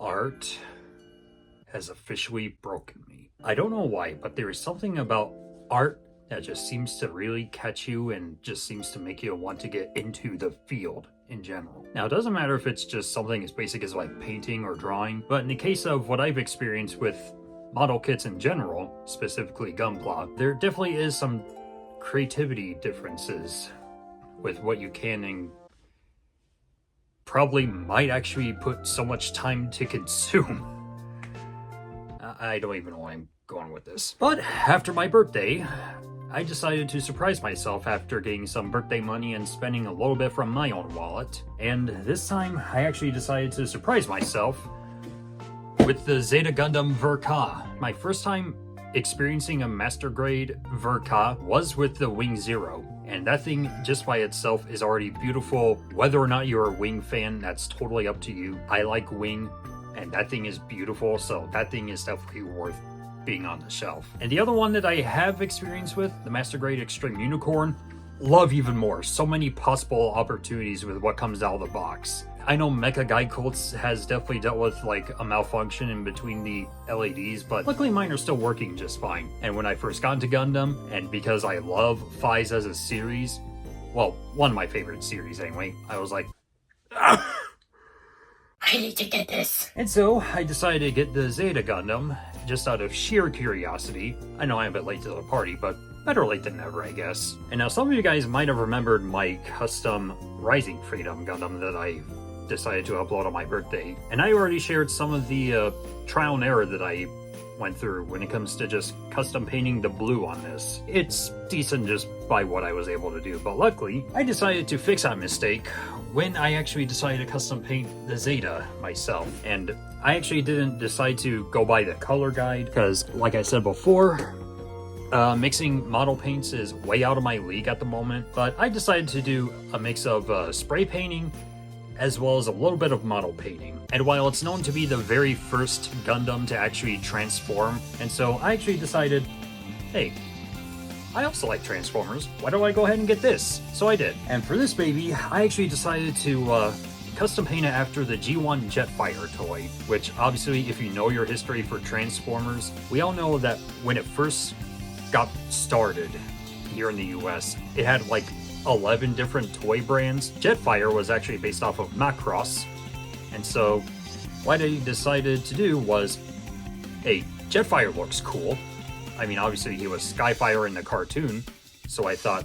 Art has officially broken me. I don't know why, but there is something about art that just seems to really catch you and just seems to make you want to get into the field in general. Now, it doesn't matter if it's just something as basic as like painting or drawing, but in the case of what I've experienced with model kits in general, specifically Gunpla, there definitely is some creativity differences with what you can and probably might actually put so much time to consume. I don't even know where I'm going with this. But after my birthday, I decided to surprise myself after getting some birthday money and spending a little bit from my own wallet. And this time, I actually decided to surprise myself with the Zeta Gundam Verka. My first time experiencing a master grade Verka was with the Wing Zero. And that thing just by itself is already beautiful. Whether or not you're a Wing fan, that's totally up to you. I like Wing, and that thing is beautiful, so that thing is definitely worth being on the shelf. And the other one that I have experience with, the Master Grade Extreme Unicorn, love even more. So many possible opportunities with what comes out of the box. I know Mecha Guy Colts has definitely dealt with like a malfunction in between the LEDs, but luckily mine are still working just fine. And when I first got into Gundam, and because I love Fies as a series, well, one of my favorite series anyway, I was like, I need to get this. And so I decided to get the Zeta Gundam just out of sheer curiosity. I know I'm a bit late to the party, but better late than never, I guess. And now some of you guys might have remembered my custom Rising Freedom Gundam that I decided to upload on my birthday. And I already shared some of the trial and error that I went through when it comes to just custom painting the blue on this. It's decent just by what I was able to do, but luckily I decided to fix that mistake when I actually decided to custom paint the Zeta myself. And I actually didn't decide to go by the color guide because, like I said before, mixing model paints is way out of my league at the moment, but I decided to do a mix of spray painting as well as a little bit of model painting. And while it's known to be the very first Gundam to actually transform, and so I actually decided, hey, I also like Transformers, why don't I go ahead and get this? So I did. And for this baby, I actually decided to custom paint it after the G1 Jetfire toy, which obviously if you know your history for Transformers, we all know that when it first got started here in the US, it had like 11 different toy brands. Jetfire was actually based off of Macross, and so what I decided to do was, hey, Jetfire looks cool. I mean, obviously he was Skyfire in the cartoon, so I thought,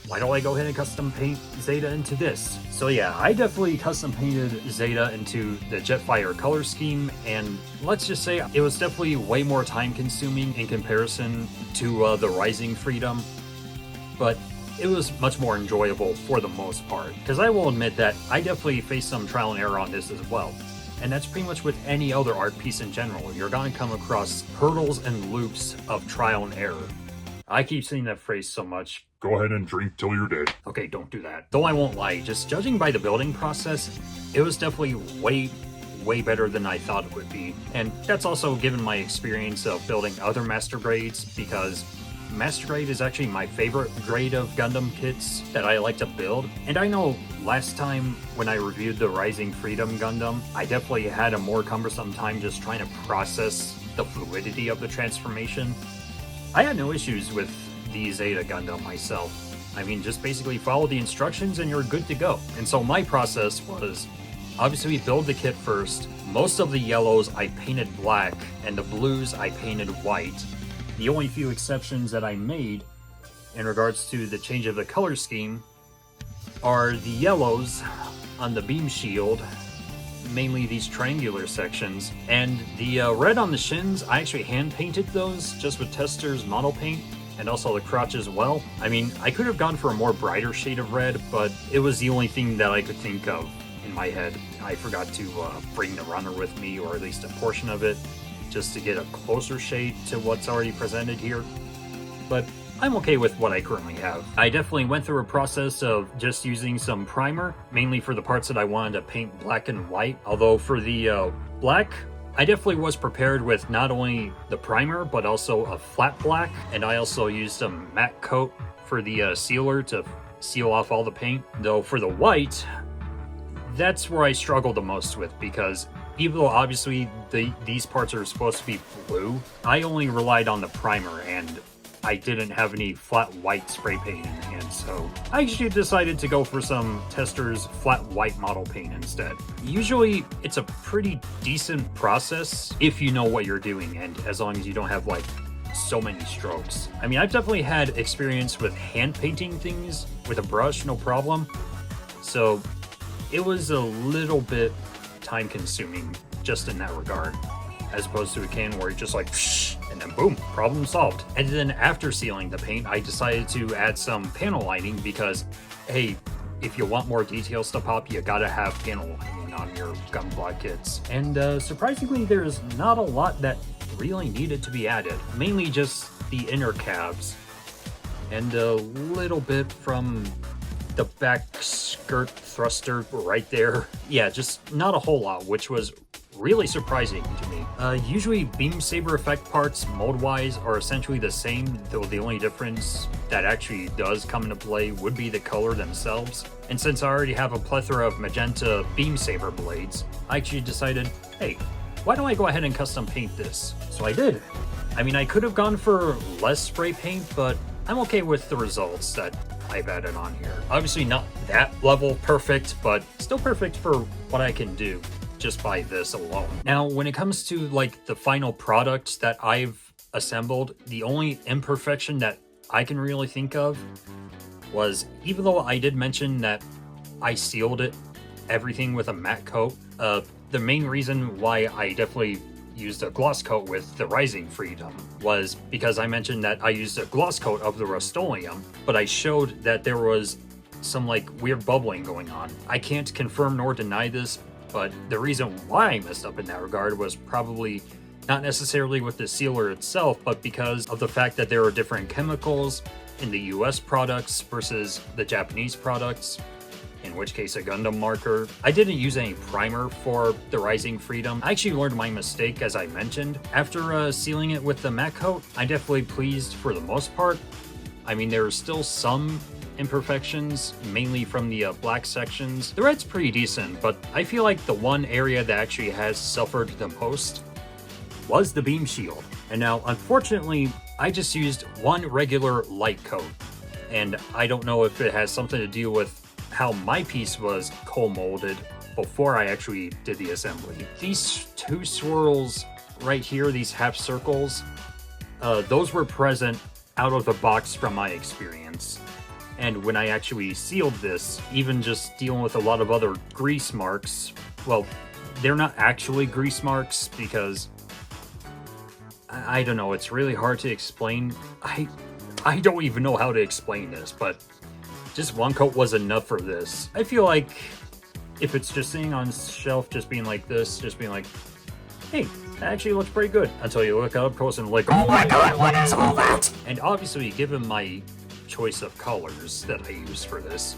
why don't I go ahead and custom paint Zeta into this? So yeah, I definitely custom painted Zeta into the Jetfire color scheme, and let's just say it was definitely way more time consuming in comparison to the Rising Freedom, but it was much more enjoyable for the most part. Because I will admit that I definitely faced some trial and error on this as well. And that's pretty much with any other art piece in general. You're gonna come across hurdles and loops of trial and error. I keep saying that phrase so much. Go ahead and drink till you're dead. Okay, don't do that. Though I won't lie, just judging by the building process, it was definitely way better than I thought it would be. And that's also given my experience of building other Master Grades, because Master Grade is actually my favorite grade of Gundam kits that I like to build. And I know last time when I reviewed the Rising Freedom Gundam, I definitely had a more cumbersome time just trying to process the fluidity of the transformation. I had no issues with the Zeta Gundam myself. I mean, just basically follow the instructions and you're good to go. And so my process was, obviously build the kit first. Most of the yellows I painted black, and the blues I painted white. The only few exceptions that I made in regards to the change of the color scheme are the yellows on the beam shield, mainly these triangular sections, and the red on the shins. I actually hand painted those just with Tester's model paint, and also the crotch as well. I mean, I could have gone for a more brighter shade of red, but it was the only thing that I could think of in my head. I forgot to bring the runner with me, or at least a portion of it, just to get a closer shade to what's already presented here. But I'm okay with what I currently have. I definitely went through a process of just using some primer, mainly for the parts that I wanted to paint black and white. Although for the black, I definitely was prepared with not only the primer, but also a flat black. And I also used a matte coat for the sealer to seal off all the paint. Though for the white, that's where I struggle the most with, because even though obviously these parts are supposed to be blue, I only relied on the primer and I didn't have any flat white spray paint in hand, so I actually decided to go for some Tester's flat white model paint instead. Usually it's a pretty decent process if you know what you're doing, and as long as you don't have like so many strokes. I mean, I've definitely had experience with hand painting things with a brush, no problem. So it was a little bit time consuming just in that regard, as opposed to a can where it's just like, psh, and then boom, problem solved. And then after sealing the paint, I decided to add some panel lining because, hey, if you want more details to pop, you gotta have panel lining on your gun block kits. And surprisingly, there's not a lot that really needed to be added. Mainly just the inner calves and a little bit from the back skirt thruster right there. Yeah, just not a whole lot, which was really surprising to me. Usually beam saber effect parts mold-wise are essentially the same, though the only difference that actually does come into play would be the color themselves. And since I already have a plethora of magenta beam saber blades, I actually decided, hey, why don't I go ahead and custom paint this? So I did. I mean, I could have gone for less spray paint, but I'm okay with the results that I've added on here. Obviously not that level perfect, but still perfect for what I can do just by this alone. Now, when it comes to like the final product that I've assembled, the only imperfection that I can really think of was, even though I did mention that I sealed everything with a matte coat, the main reason why I definitely used a gloss coat with the Rising Freedom was because I mentioned that I used a gloss coat of the Rust-Oleum, but I showed that there was some like weird bubbling going on. I can't confirm nor deny this, but the reason why I messed up in that regard was probably not necessarily with the sealer itself, but because of the fact that there are different chemicals in the US products versus the Japanese products, in which case a Gundam marker. I didn't use any primer for the Rising Freedom. I actually learned my mistake, as I mentioned. After sealing it with the matte coat, I'm definitely pleased for the most part. I mean, there are still some imperfections, mainly from the black sections. The red's pretty decent, but I feel like the one area that actually has suffered the most was the beam shield. And now, unfortunately, I just used one regular light coat, and I don't know if it has something to do with how my piece was co-molded before I actually did the assembly. These two swirls right here, these half circles, those were present out of the box from my experience. And when I actually sealed this, even just dealing with a lot of other grease marks, well, they're not actually grease marks because I don't know, it's really hard to explain. I don't even know how to explain this, but just one coat was enough for this. I feel like if it's just sitting on shelf, just being like this, just being like, hey, that actually looks pretty good. Until you look up close and like, oh my god, what is all that? And obviously, given my choice of colors that I use for this,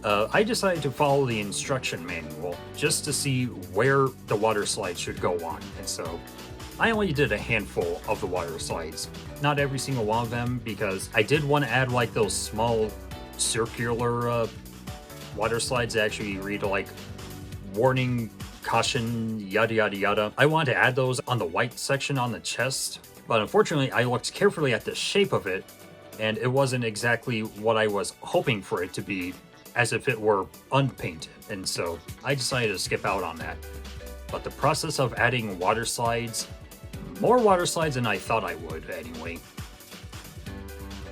I decided to follow the instruction manual just to see where the water slides should go on. And so I only did a handful of the water slides, not every single one of them, because I did want to add like those small circular water slides that actually read like warning, caution, yada yada yada. I wanted to add those on the white section on the chest, but unfortunately I looked carefully at the shape of it and it wasn't exactly what I was hoping for it to be, as if it were unpainted, and so I decided to skip out on that. But the process of adding water slides, more water slides than I thought I would anyway,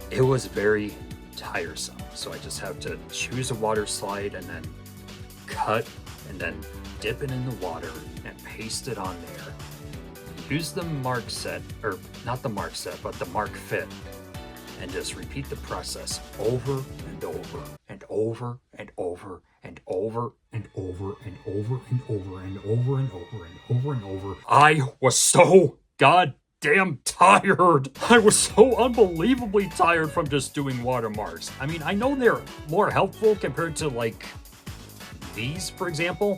it was very tiresome. So I just have to choose a water slide and then cut and then dip it in the water and paste it on there. Use the mark set, or not the mark set, but the mark fit, and just repeat the process over and over and over and over and over and over and over and over and over and over and over and over. I was so goddamn tired. I was so unbelievably tired from just doing watermarks. I mean, I know they're more helpful compared to like these, for example.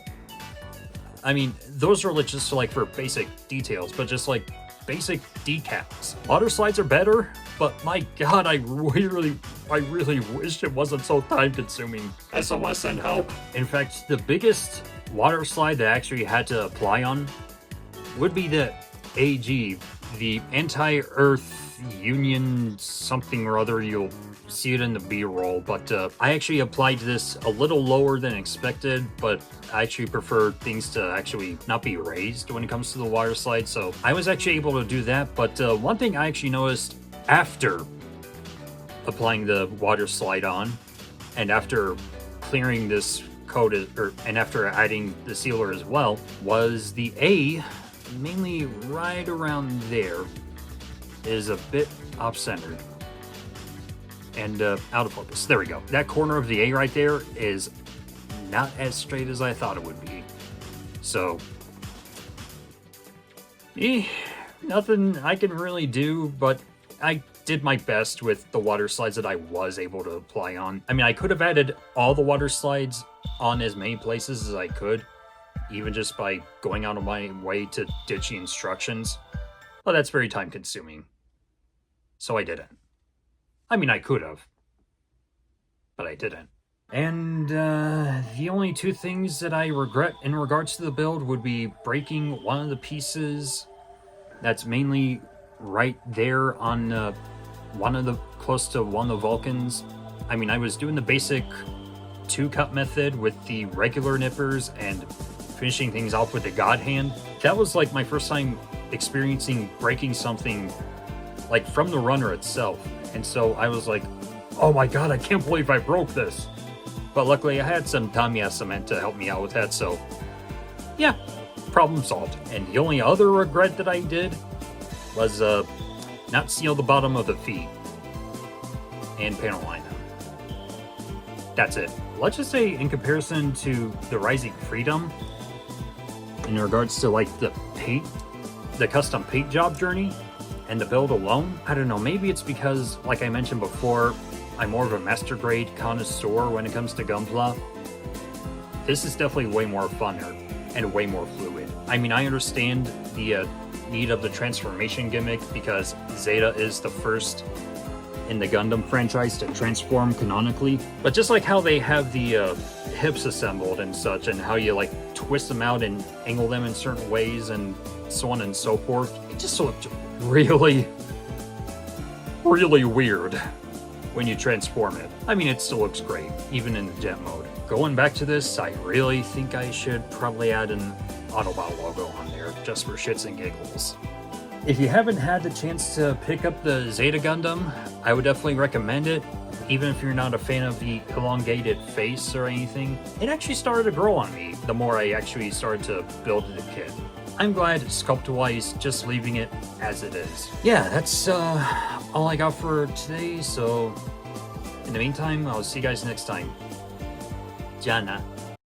I mean, those are just like for basic details, but just like basic decals. Water slides are better, but my god, I really wish it wasn't so time consuming. SOS and help. In fact, the biggest water slide that I actually had to apply on would be the AG, the Anti-Earth Union something or other. You'll see it in the B-roll, but I actually applied this a little lower than expected, but I actually prefer things to actually not be raised when it comes to the water slide, so I was actually able to do that. But one thing I actually noticed after applying the water slide on, and after clearing this coat, and after adding the sealer as well, was the A, mainly right around there, is a bit off-centered and out of focus. There we go. That corner of the A right there is not as straight as I thought it would be. So, nothing I can really do, but I did my best with the water slides that I was able to apply on. I mean, I could have added all the water slides on as many places as I could, even just by going out of my way to ditch the instructions. Well, that's very time consuming. So I didn't. I mean, I could have, but I didn't. And the only two things that I regret in regards to the build would be breaking one of the pieces that's mainly right there on close to one of the Vulcans. I mean, I was doing the basic 2-cut method with the regular nippers and finishing things off with the God Hand. That was like my first time experiencing breaking something like from the runner itself. And so I was like, oh my god, I can't believe I broke this. But luckily I had some Tamiya cement to help me out with that, so yeah, problem solved. And the only other regret that I did was not seal the bottom of the feet and panel line them. That's it. Let's just say in comparison to the Rising Freedom, in regards to like the paint, the custom paint job journey, and the build alone, I don't know, maybe it's because, like I mentioned before, I'm more of a master grade connoisseur when it comes to Gunpla. This is definitely way more funner and way more fluid. I mean, I understand the need of the transformation gimmick because Zeta is the first in the Gundam franchise to transform canonically. But just like how they have the hips assembled and such, and how you like twist them out and angle them in certain ways and so on and so forth, it just looked really weird when you transform it. I mean, it still looks great, even in the jet mode. Going back to this, I really think I should probably add an Autobot logo on there, just for shits and giggles. If you haven't had the chance to pick up the Zeta Gundam, I would definitely recommend it, even if you're not a fan of the elongated face or anything. It actually started to grow on me the more I actually started to build the kit. I'm glad, sculpt-wise, just leaving it as it is. Yeah, that's all I got for today, so in the meantime, I'll see you guys next time. Jana.